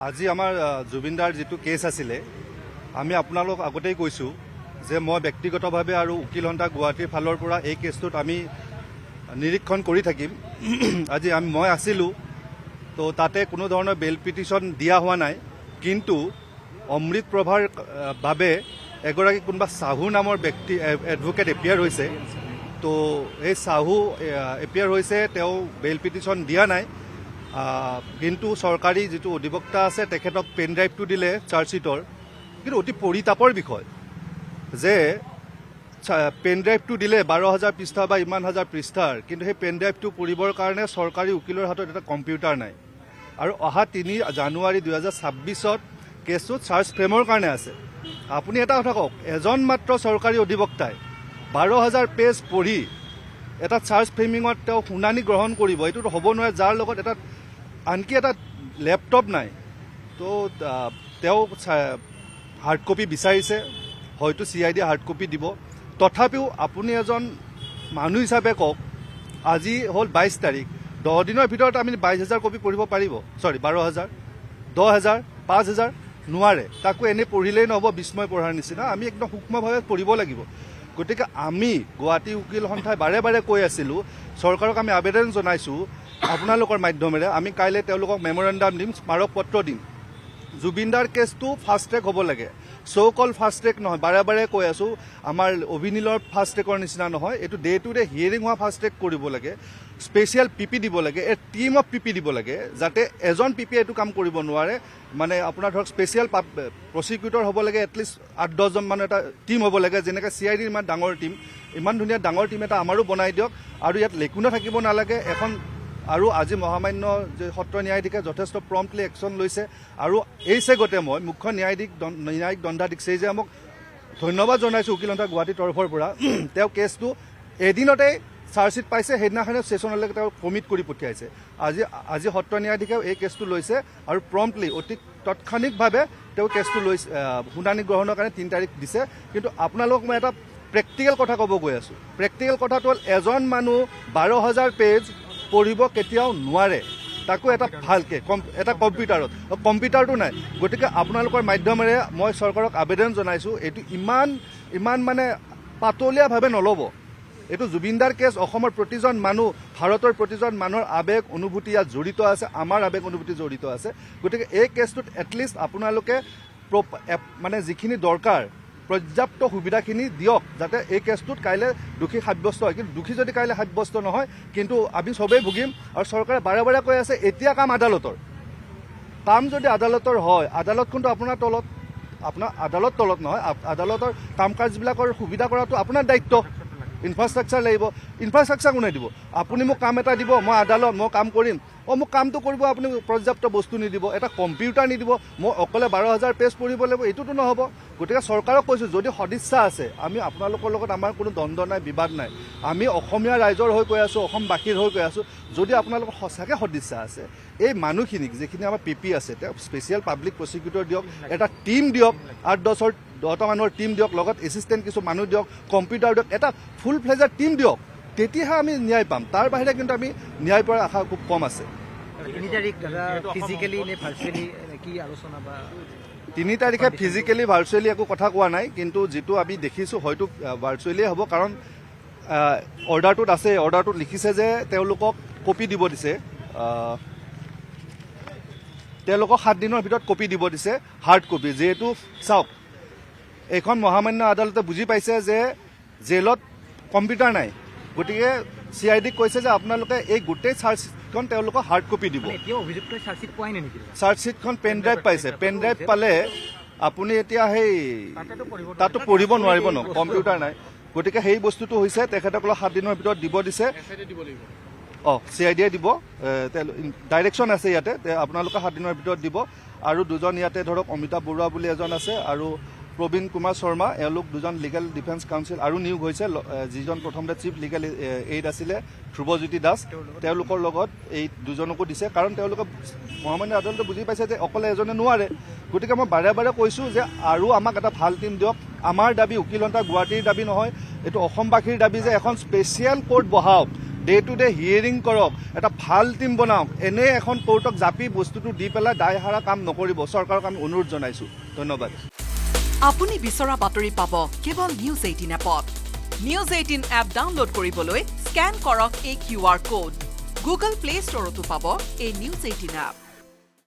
আজি আমাৰ জুবিনদাৰ যিটো কেছ আছিলে আমি আপোনালোক আগতেই কৈছোঁ যে মই ব্যক্তিগতভাৱে আৰু উকিল সন্থা গুৱাহাটীৰ ফালৰ পৰা এই কেছটোত আমি নিৰীক্ষণ কৰি থাকিম। আজি মই আছিলোঁ তো তাতে কোনো ধৰণৰ বেল পিটিশ্যন দিয়া হোৱা নাই, কিন্তু অমৃত প্ৰভাৰ বাবে এগৰাকী কোনোবা চাহু নামৰ ব্যক্তি এডভোকেট এপিয়াৰ হৈছে। তো এই চাহু এপিয়াৰ হৈছে, তেওঁ বেল পিটিশ্যন দিয়া নাই, কিন্তু চৰকাৰী যিটো অধিবক্তা আছে তেখেতক পেন ড্ৰাইভটো দিলে চাৰ্জশ্বিটৰ। কিন্তু অতি পৰিতাপৰ বিষয় যে পেন ড্ৰাইভটো দিলে 12,000 পৃষ্ঠা বা ইমান হাজাৰ পৃষ্ঠাৰ, কিন্তু সেই পেন ড্ৰাইভটো পঢ়িবৰ কাৰণে চৰকাৰী উকিলৰ হাতত এটা কম্পিউটাৰ নাই। আৰু অহা 3 জানুৱাৰী 2026 কেছটো চাৰ্জ ফ্ৰেমৰ কাৰণে আছে। আপুনি এটা কথা কওক, এজন মাত্ৰ চৰকাৰী অধিবক্তাই 12,000 পেজ পঢ়ি এটা চাৰ্জ ফ্ৰেমিঙত তেওঁ শুনানি গ্ৰহণ কৰিব, এইটোতো হ'ব নোৱাৰে, যাৰ লগত আনকি এটা লেপটপ নাই। তো তেওঁ হাৰ্ড কপি বিচাৰিছে, হয়তো CID হাৰ্ড কপি দিব। তথাপিও আপুনি এজন মানুহ হিচাপে কওক, আজি হ'ল 22 তাৰিখ, 10 দিনৰ ভিতৰত আমি 22,000 কপি পঢ়িব পাৰিব? 12,000, 10,000, 5,000 নোৱাৰে। তাকো এনেই পঢ়িলেই নহ'ব, বিস্ময় পঢ়াৰ নিচিনা, আমি একদম সূক্ষ্মভাৱে পঢ়িব লাগিব। গতিকে আমি গুৱাহাটী উকিল সন্থাই বাৰে বাৰে কৈ আছিলোঁ, চৰকাৰক আমি আবেদন জনাইছোঁ আপোনালোকৰ মাধ্যমেৰে, আমি কাইলৈ তেওঁলোকক মেমৰেণ্ডাম দিম, স্মাৰক পত্ৰ দিম। জুবিনদাৰ কেছটো ফাষ্ট ট্ৰেক হ'ব লাগে, কল ফাষ্ট ট্ৰেক নহয়। বাৰে বাৰে কৈ আছোঁ, আমাৰ অভিনীলৰ ফাষ্ট ট্ৰেকৰ নিচিনা নহয়, এইটো ডে টু ডে হিয়েৰিং হোৱা ফাষ্ট ট্ৰেক কৰিব লাগে। স্পেচিয়েল PP দিব লাগে, এ টিম অফ PP দিব লাগে, যাতে এজন PP এইটো কাম কৰিব নোৱাৰে। মানে আপোনাৰ ধৰক স্পেচিয়েল প্ৰচিকিউটৰ হ'ব লাগে, এটলিষ্ট 8-10জন মানুহ এটা টিম হ'ব লাগে, যেনেকৈ CID ইমান ডাঙৰ টিম, ইমান ধুনীয়া ডাঙৰ টিম এটা আমাৰো বনাই দিয়ক। আৰু ইয়াত লেকুনা থাকিব নালাগে এখন। আৰু আজি মহামান্য সত্ৰ ন্যায়াধীশে যথেষ্ট প্ৰম্পটলি একশ্যন লৈছে। আৰু এই চেগতে মই মুখ্য ন্যায়িক দণ্ডাধীশ মোক ধন্যবাদ জনাইছোঁ উকিল সন্থা গুৱাহাটীৰ তৰফৰ পৰা। তেওঁ কেছটো এদিনতেই চাৰ্জশ্বিট পাইছে, সেইদিনাখনে ষ্টেচনলৈকে তেওঁ কমিট কৰি পঠিয়াইছে। আজি সত্ৰ ন্যায়াধীশেও এই কেছটো লৈছে আৰু প্ৰম্পটলি অতি তাৎক্ষণিকভাৱে তেওঁ কেছটো লৈছে, শুনানি গ্ৰহণৰ কাৰণে 3 তাৰিখ দিছে। কিন্তু আপোনালোকক মই এটা প্ৰেক্টিকেল কথা ক'ব গৈ আছোঁ। প্ৰেক্টিকেল কথাটো হ'ল, এজন মানুহ 12,000 পেজ পঢ়িব কেতিয়াও নোৱাৰে, তাকো এটা ভালকৈ এটা কম্পিউটাৰত। কম্পিউটাৰটো নাই। গতিকে আপোনালোকৰ মাধ্যমেৰে মই চৰকাৰক আবেদন জনাইছোঁ, এইটো ইমান মানে পাতলীয়াভাৱে নল'ব। এইটো জুবিনদাৰ কেছ, অসমৰ প্ৰতিজন মানুহ, ভাৰতৰ প্ৰতিজন মানুহৰ আৱেগ অনুভূতি ইয়াত জড়িত আছে, আমাৰ আৱেগ অনুভূতি জড়িত আছে। গতিকে এই কেছটোত এটলিষ্ট আপোনালোকে মানে যিখিনি দৰকাৰ পৰ্যাপ্ত সুবিধাখিনি দিয়ক, যাতে এই কেছটোত কাইলৈ দোষী সাব্যস্ত হয়। কিন্তু দোষী যদি কাইলৈ সাব্যস্ত নহয়, কিন্তু আমি চবেই ভুগিম। আৰু চৰকাৰে বাৰে বাৰে কৈ আছে, এতিয়া কাম আদালতৰ। কাম যদি আদালতৰ হয়, আদালতখনতো আপোনাৰ আদালত তলত নহয়, আদালতৰ কাম কাজবিলাকৰ সুবিধা কৰাটো আপোনাৰ দায়িত্ব। ইনফ্ৰাষ্ট্ৰাকচাৰ লাগিব, ইনফ্ৰাষ্ট্ৰাকচাৰ কোনে দিব? আপুনি মোক কাম এটা দিব, মই আদালত, মই কাম কৰিম। মোক কামটো কৰিব, আপুনি পৰ্যাপ্ত বস্তু নিদিব, এটা কম্পিউটাৰ নিদিব, মই অকলে 12,000 পেজ পঢ়িব লাগিব, এইটোতো নহ'ব। গতিকে চৰকাৰক কৈছোঁ, যদি সদিচ্ছা আছে, আমি আপোনালোকৰ লগত আমাৰ কোনো দ্বন্দ্ব নাই, বিবাদ নাই। আমি অসমীয়া ৰাইজৰ হৈ কৈ আছোঁ, অসমবাসীৰ হৈ কৈ আছোঁ, যদি আপোনালোকৰ সঁচাকৈ সদিচ্ছা আছে, এই মানুহখিনিক যিখিনি আমাৰ PP আছে, তেওঁ স্পেচিয়েল পাব্লিক প্ৰচিকিউটৰ দিয়ক, এটা টীম দিয়ক, 8-10টা মানুহৰ টীম দিয়ক, লগত এছিষ্টেণ্ট কিছু মানুহ দিয়ক, কম্পিউটাৰ দিয়ক, এটা ফুল ফ্লেজাৰ টীম দিয়ক, তেতিয়াহে আমি ন্যায় পাম। তাৰ বাহিৰে কিন্তু আমি ন্যায় পোৱাৰ আশা খুব কম আছে। 3 তাৰিখে ফিজিকেলি ভাৰ্চুৱেলি একো কথা কোৱা নাই, কিন্তু যিটো আমি দেখিছোঁ হয়তো ভাৰ্চুৱেলিয়ে হ'ব, কাৰণ অৰ্ডাৰটোত আছে, অৰ্ডাৰটোত লিখিছে যে তেওঁলোকক কপি দিব দিছে, তেওঁলোকক 7 দিনৰ ভিতৰত কপি দিব দিছে, হাৰ্ড কপি। যিহেতু চাওক, এইখন মহামান্য আদালতে বুজি পাইছে যে জেলত কম্পিউটাৰ নাই, গতিকে CIDক কৈছে যে আপোনালোকে এই গোটেই চাৰ্জশ্বিটখন তেওঁলোকক হাৰ্ড কপি দিব। চাৰ্জশ্বিটখন পেন ড্ৰাইভ পাইছে, পেন ড্ৰাইভ পালে আপুনি এতিয়া সেই তাতো পঢ়িব নোৱাৰিব ন, কম্পিউটাৰ নাই। গতিকে সেই বস্তুটো হৈছে, তেখেতসকলক 7 দিনৰ ভিতৰত দিব দিছে। CIDয়ে দিব, ডাইৰেকশ্যন আছে ইয়াতে, আপোনালোকে 7 দিনৰ ভিতৰত দিব। আৰু দুজন ইয়াতে ধৰক অমিতাভ বৰুৱা বুলি এজন আছে, আৰু প্ৰবীণ কুমাৰ শৰ্মা, এওঁলোক দুজন লিগেল ডিফেন্স কাউন্সিল আৰু নিয়োগ হৈছে। যিজন প্ৰথমতে চিফ লিগেল এইড আছিলে ধ্ৰুৱজ্যোতি দাস, তেওঁলোকৰ লগত এই দুজনকো দিছে, কাৰণ তেওঁলোকে মহামান্য আদালতে বুজি পাইছে যে অকলে এজনে নোৱাৰে। গতিকে মই বাৰে বাৰে কৈছোঁ যে আৰু আমাক এটা ভাল টীম দিয়ক। আমাৰ দাবী উকিল সন্থা গুৱাহাটীৰ দাবী নহয়, এইটো অসমবাসীৰ দাবী যে এখন স্পেচিয়েল কোৰ্ট বহাওক, ডে টু ডে হিয়াৰিং কৰক, এটা ভাল টিম বনাওক। এনে এখন কোৰ্টক জাপি বস্তুটো দি পেলাই দায় সাৰা কাম নকৰিব। চৰকাৰক আমি অনুৰোধ জনাইছোঁ। ধন্যবাদ। আপুনি বিচৰা বাতৰি পাব কেৱল নিউজ 18 এপত। নিউজ 18 এপ ডাউনলোড কৰিবলৈ স্কেন কৰক এই QR কোড। গুগল প্লে ষ্টৰতো পাব এই নিউজ 18 এপ।